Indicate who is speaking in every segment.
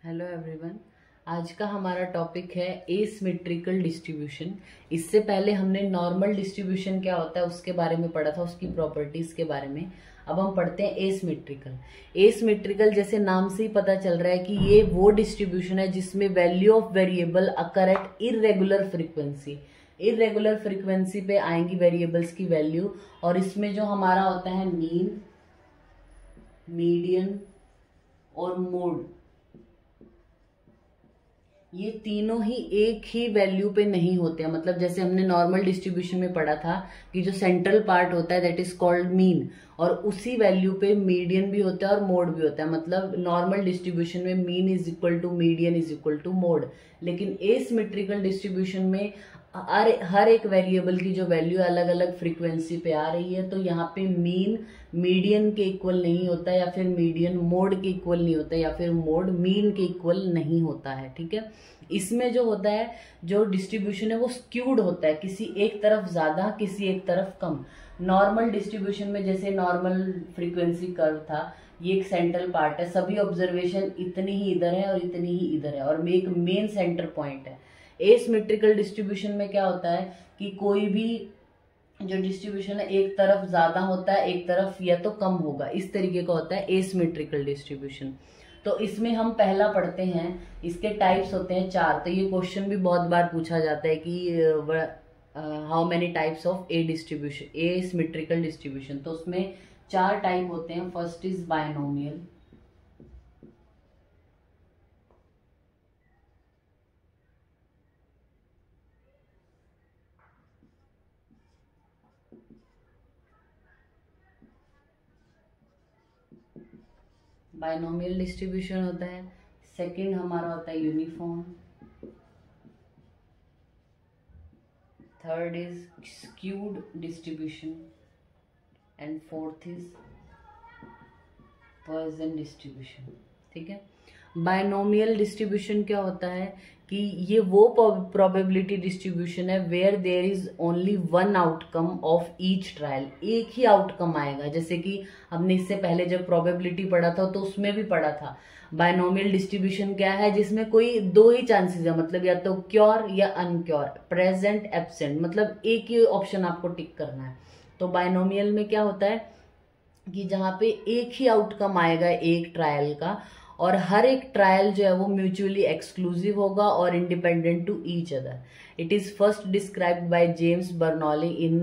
Speaker 1: Hello everyone. आज का हमारा टॉपिक है एसिमेट्रिकल डिस्ट्रीब्यूशन। इससे पहले हमने नॉर्मल डिस्ट्रीब्यूशन क्या होता है उसके बारे में पढ़ा था, उसकी प्रॉपर्टीज के बारे में। अब हम पढ़ते हैं एसिमेट्रिकल। एसिमेट्रिकल जैसे नाम से ही पता चल रहा है कि ये वो डिस्ट्रीब्यूशन है जिसमें value of variable occur at irregular frequency. Irregular frequency पे आएंगी वेरिएबल्स की वैल्यू, और इसमें जो हमारा होता है मीन, मीडियन और मोड, ये तीनों ही एक ही वैल्यू पे नहीं होते हैं। मतलब जैसे हमने नॉर्मल डिस्ट्रीब्यूशन में पढ़ा था कि जो सेंट्रल पार्ट होता है दैट इज कॉल्ड मीन, और उसी वैल्यू पे मीडियन भी होता है और मोड भी होता है। मतलब नॉर्मल डिस्ट्रीब्यूशन में mean is equal to median is equal to mode, लेकिन एसिमेट्रिकल डिस्ट्रीब्यूशन में हर एक वेरिएबल की जो वैल्यू अलग अलग फ्रीक्वेंसी पे आ रही है, तो यहाँ पे मीन मीडियन के इक्वल नहीं होता, या फिर मीडियन मोड के इक्वल नहीं होता, या फिर मोड मीन के इक्वल नहीं होता है। ठीक है, इसमें जो होता है, जो डिस्ट्रीब्यूशन है वो स्क्यूड होता है, किसी एक तरफ ज्यादा किसी एक तरफ कम। नॉर्मल डिस्ट्रीब्यूशन में जैसे नॉर्मल फ्रीक्वेंसी कर्व था, ये एक सेंट्रल पार्ट है, सभी ऑब्जर्वेशन इतनी ही इधर है और इतनी ही इधर है, और एक मेन सेंटर पॉइंट है। एसिमेट्रिकल डिस्ट्रीब्यूशन में क्या होता है कि कोई भी जो डिस्ट्रीब्यूशन है एक तरफ ज्यादा होता है, एक तरफ या तो कम होगा, इस तरीके का होता है एसिमेट्रिकल डिस्ट्रीब्यूशन। तो इसमें हम पहला पढ़ते हैं, इसके टाइप्स होते हैं 4। तो ये क्वेश्चन भी बहुत बार पूछा जाता है कि how many types of A distribution, asymmetrical distribution. तो उसमें 4 टाइप होते हैं। First is binomial, binomial distribution होता है। सेकंड हमारा होता है uniform. Third is skewed distribution and fourth is Poisson distribution. ठीक है, बायनोमियल डिस्ट्रीब्यूशन क्या होता है कि ये वो प्रोबेबिलिटी डिस्ट्रीब्यूशन है where there is only one outcome of each trial. एक ही आउटकम आएगा, जैसे कि हमने इससे पहले जब प्रोबेबिलिटी पढ़ा था तो उसमें भी पढ़ा था। बायनोमियल डिस्ट्रीब्यूशन क्या है, जिसमें कोई 2 ही चांसेस है, मतलब या तो क्योर या अनक्योर, प्रेजेंट एब्सेंट, मतलब एक ही ऑप्शन आपको टिक करना है। तो बायनोमियल में क्या होता है कि जहां पे एक ही आउटकम आएगा एक ट्रायल का, और हर एक ट्रायल जो है वो म्यूचुअली एक्सक्लूसिव होगा और independent to each other. It is first described by James Bernoulli in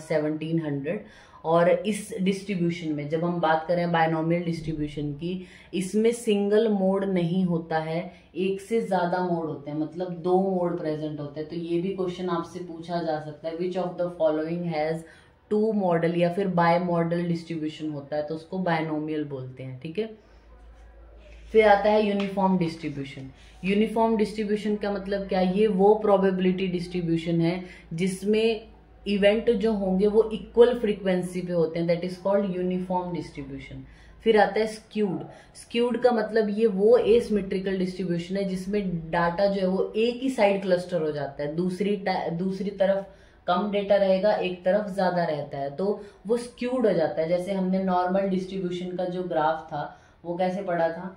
Speaker 1: 1700। और इस डिस्ट्रीब्यूशन में जब हम बात करें बायनोमियल डिस्ट्रीब्यूशन की, इसमें सिंगल मोड नहीं होता है, एक से ज्यादा मोड होते हैं, मतलब 2 मोड प्रेजेंट होते हैं। तो ये भी क्वेश्चन आपसे पूछा जा सकता है, which of the following has 2 model, या फिर बाय मॉडल डिस्ट्रीब्यूशन होता है तो उसको बायनोमियल बोलते हैं। ठीक है, फिर आता है यूनिफॉर्म डिस्ट्रीब्यूशन। यूनिफॉर्म डिस्ट्रीब्यूशन का मतलब क्या, ये वो प्रोबेबिलिटी डिस्ट्रीब्यूशन है जिसमें इवेंट जो होंगे वो इक्वल फ्रीक्वेंसी पे होते हैं, that is called uniform distribution. फिर आता है स्क्यूड। स्क्यूड का मतलब ये वो एसिमेट्रिकल डिस्ट्रीब्यूशन है जिसमें डाटा जो है वो एक ही साइड क्लस्टर हो जाता है, दूसरी तरफ कम डेटा रहेगा, एक तरफ ज्यादा रहता है, तो वो स्क्यूड हो जाता है। जैसे हमने नॉर्मल डिस्ट्रीब्यूशन का जो ग्राफ था वो कैसे पढ़ा था,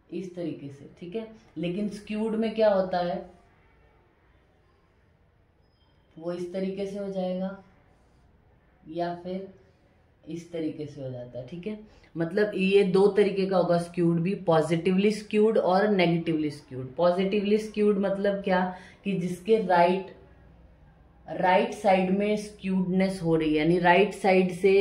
Speaker 1: इस तरीके से। ठीक है, लेकिन स्क्यूड में क्या होता है, वो इस तरीके से हो जाएगा या फिर इस तरीके से हो जाता है। ठीक है, मतलब ये 2 तरीके का होगा स्क्यूड भी, पॉजिटिवली स्क्यूड और नेगेटिवली स्क्यूड। पॉजिटिवली स्क्यूड मतलब क्या कि जिसके राइट साइड में स्क्यूडनेस हो रही है, यानी राइट साइड से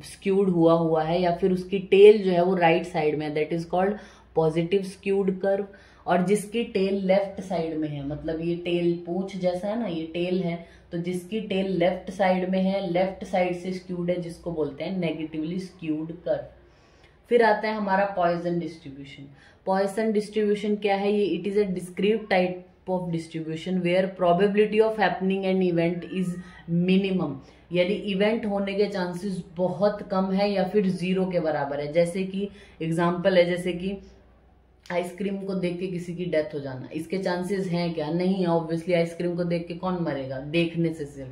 Speaker 1: स्क्यूड हुआ है, या फिर उसकी टेल जो है वो राइट साइड में है, that is called positive skewed curve. और जिसकी टेल लेफ्ट साइड में है, मतलब ये टेल पूंछ जैसा है ना, ये टेल है, तो जिसकी टेल लेफ्ट साइड में है, लेफ्ट साइड से स्क्यूड है, जिसको बोलते हैं नेगेटिवली स्क्यूड कर्व। फिर आता है हमारा पॉइजन डिस्ट्रीब्यूशन। पॉइजन डिस्ट्रीब्यूशन क्या है, ये it is a discrete type of distribution where probability of happening an event is minimum, यानी इवेंट होने के चांसेस बहुत कम है या फिर 0 के बराबर है। जैसे कि एग्जांपल है, जैसे कि आइसक्रीम को देख के किसी की डेथ हो जाना, इसके चांसेस हैं क्या, नहीं है। ऑब्वियसली आइसक्रीम को देख के कौन मरेगा, देखने से सिर्फ।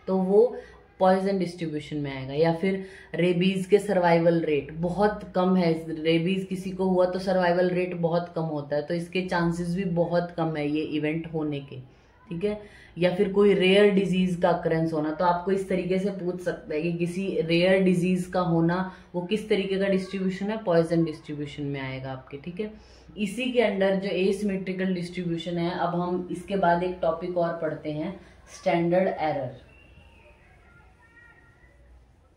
Speaker 1: तो वो पॉइजन डिस्ट्रीब्यूशन में आएगा। या फिर रेबीज के सर्वाइवल रेट बहुत कम है, रेबीज किसी को हुआ तो सर्वाइवल रेट बहुत कम होता है, तो इसके चांसेस भी बहुत कम है ये इवेंट होने के, ठीक है। या फिर कोई रेयर डिजीज का अकरेंस होना, तो आपको इस तरीके से पूछ सकता है कि किसी रेयर डिजीज का होना वो किस तरीके का डिस्ट्रीब्यूशन है, पॉइजन डिस्ट्रीब्यूशन में आएगा आपके, ठीक है। इसी के अंडर जो एसिमेट्रिकल डिस्ट्रीब्यूशन है, अब हम इसके बाद एक टॉपिक और पढ़ते हैं, स्टैंडर्ड एरर,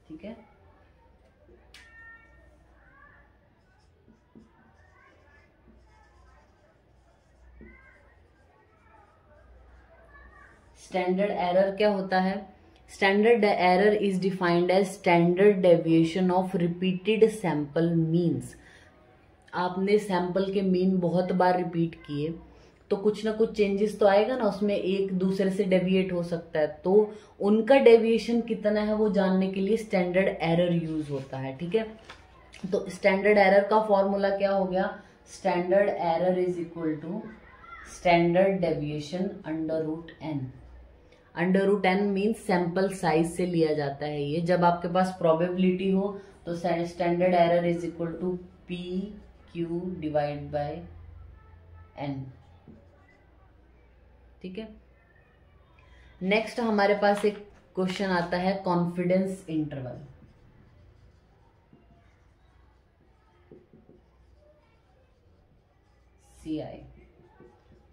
Speaker 1: ठीक है। स्टैंडर्ड एरर क्या होता है? Standard error is defined as standard deviation of repeated sample means. आपने सैंपल के मीन बहुत बार रिपीट किए तो कुछ ना कुछ चेंजेस तो आएगा ना, उसमें एक दूसरे से डेविएट हो सकता है, तो उनका डेविएशन कितना है वो जानने के लिए स्टैंडर्ड एरर यूज होता है, ठीक है। तो स्टैंडर्ड एरर का फॉर्मूला क्या हो गया? Standard error is equal to standard deviation under root N. Under root N means sample size से लिया जाता है ये। जब आपके पास प्रोबेबिलिटी हो तो standard error is equal to P Q divide by N, ठीक है। नेक्स्ट हमारे पास एक क्वेश्चन आता है confidence interval. CI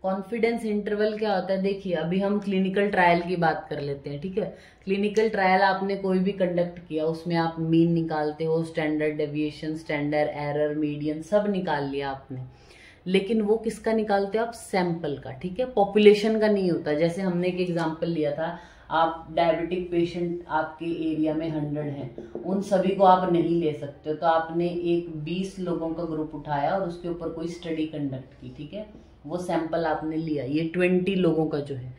Speaker 1: confidence interval क्या होता है? देखिए अभी हम क्लिनिकल ट्रायल की बात कर लेते हैं, ठीक है। क्लिनिकल ट्रायल आपने कोई भी कंडक्ट किया, उसमें आप मीन निकालते हो, standard deviation, standard error, median सब निकाल लिया आपने, लेकिन वो किसका निकालते हो आप? सैंपल का, ठीक है। पॉपुलेशन का नहीं होता। जैसे हमने एक एग्जांपल लिया था, आप डायबिटिक पेशेंट आपके एरिया में 100 हैं, उन सभी को आप नहीं ले सकते हो, तो आपने एक 20 लोगों का ग्रुप उठाया और उसके ऊपर कोई स्टडी कंडक्ट की, ठीक है। वो सैंपल आपने लिया, ये 20 लोगों का जो है,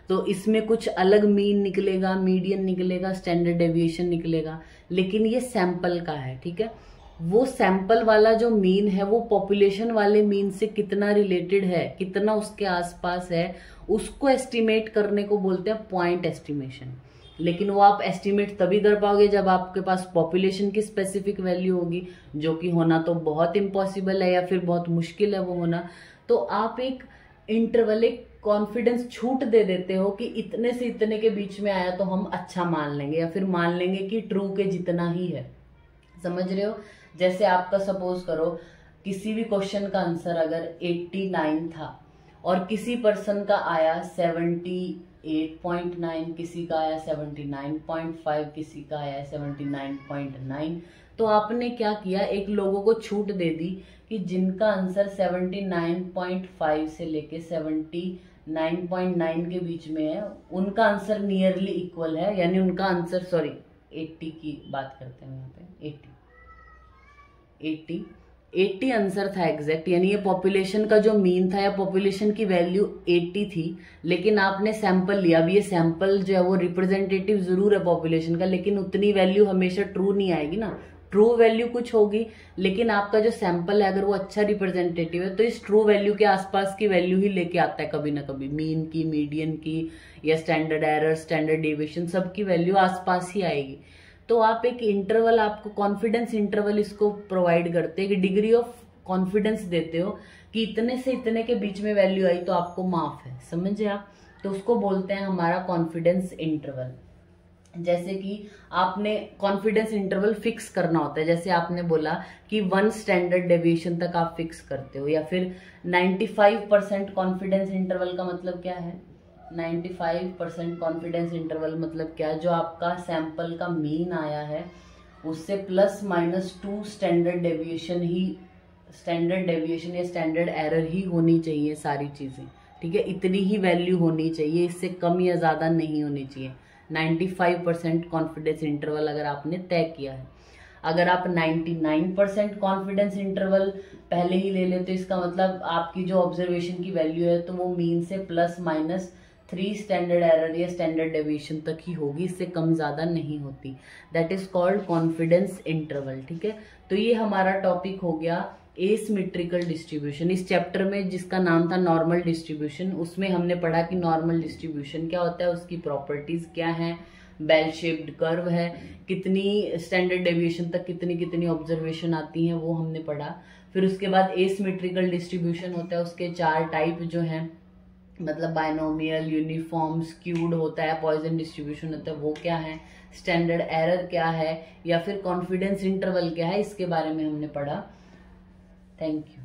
Speaker 1: तो इसमें कुछ अलग मीन निकलेगा, मीडियन निकलेगा, स्टैंडर्ड डेविएशन निकलेगा, लेकिन ये सैंपल का है, ठीक है। वो सैंपल वाला जो मीन है वो पॉपुलेशन वाले मीन से कितना रिलेटेड है, कितना उसके आसपास है, उसको एस्टिमेट करने को बोलते हैं पॉइंट एस्टिमेशन। लेकिन वो आप एस्टिमेट तभी कर पाओगे जब आपके पास पॉपुलेशन की स्पेसिफिक वैल्यू होगी, जो कि होना तो बहुत इम्पॉसिबल है या फिर बहुत मुश्किल है वो होना। तो आप एक इंटरवल, एक कॉन्फिडेंस छूट दे देते हो कि इतने से इतने के बीच में आया तो हम अच्छा मान लेंगे, या फिर मान लेंगे कि ट्रू के जितना ही है। समझ रहे हो? जैसे आपका सपोज करो किसी भी क्वेश्चन का आंसर अगर 89 था और किसी पर्सन का आया 78.9, किसी का आया 79.5, किसी का आया 79.9, तो आपने क्या किया, एक लोगों को छूट दे दी कि जिनका आंसर 79.5 से लेके 79.9 के बीच में है, उनका आंसर नियरली इक्वल है, यानी उनका आंसर, सॉरी 80 की बात करते हैं यहाँ पे, 80 आंसर था एग्जैक्ट, यानी ये पॉपुलेशन का जो मीन था या पॉपुलेशन की वैल्यू 80 थी, लेकिन आपने सैंपल लिया। अब ये सैंपल जो है वो रिप्रेजेंटेटिव जरूर है पॉपुलेशन का, लेकिन उतनी वैल्यू हमेशा ट्रू नहीं आएगी ना, ट्रू वैल्यू कुछ होगी, लेकिन आपका जो सैंपल है अगर वो अच्छा रिप्रेजेंटेटिव है तो इस ट्रू वैल्यू के आसपास की वैल्यू ही लेके आता है कभी ना कभी, मीन की, मीडियन की, या स्टैंडर्ड एरर, स्टैंडर्ड डेविएशन, सबकी वैल्यू आसपास ही आएगी। तो आप एक इंटरवल, आपको कॉन्फिडेंस इंटरवल इसको प्रोवाइड करते हैं कि डिग्री ऑफ कॉन्फिडेंस देते हो कि इतने से इतने के बीच में वैल्यू आई तो आपको माफ है, समझे आप? तो उसको बोलते हैं हमारा कॉन्फिडेंस इंटरवल। जैसे कि आपने कॉन्फिडेंस इंटरवल फिक्स करना होता है, जैसे आपने बोला कि 1 स्टैंडर्ड डेविएशन तक आप फिक्स करते हो, या फिर 95% कॉन्फिडेंस इंटरवल का मतलब क्या है? 95% कॉन्फिडेंस इंटरवल मतलब क्या? जो आपका सैंपल का मीन आया है उससे ±2 स्टैंडर्ड डेविएशन ही, स्टैंडर्ड डेविएशन या स्टैंडर्ड एरर ही होनी चाहिए सारी चीजें, ठीक है। इतनी ही वैल्यू होनी चाहिए, इससे कम या ज्यादा नहीं होनी चाहिए। 95% कॉन्फिडेंस इंटरवल अगर आपने तय किया है, अगर आप 99% कॉन्फिडेंस इंटरवल पहले ही ले लेते, इसका मतलब आपकी जो ऑब्जर्वेशन की वैल्यू है तो वो मीन से ±3 स्टैंडर्ड एरर या स्टैंडर्ड डेविएशन तक ही होगी, इससे कम ज्यादा नहीं होती। That is called confidence interval, ठीक है। तो ये हमारा टॉपिक हो गया एसिमेट्रिकल डिस्ट्रीब्यूशन। इस चैप्टर में जिसका नाम था नॉर्मल डिस्ट्रीब्यूशन, उसमें हमने पढ़ा कि नॉर्मल डिस्ट्रीब्यूशन क्या होता है, उसकी प्रॉपर्टीज क्या हैं, बेल शेप्ड कर्व है, कितनी स्टैंडर्ड डेविएशन तक कितनी कितनी ऑब्जर्वेशन आती हैं वो हमने पढ़ा। फिर उसके बाद एसिमेट्रिकल डिस्ट्रीब्यूशन होता है, उसके 4 टाइप जो हैं, मतलब बायनोमियल, यूनिफॉर्म, स्क्यूड होता है, पॉइजन डिस्ट्रीब्यूशन होता है, वो क्या है, स्टैंडर्ड एरर क्या है, या फिर कॉन्फिडेंस इंटरवल क्या है, इसके बारे में हमने पढ़ा। Thank you.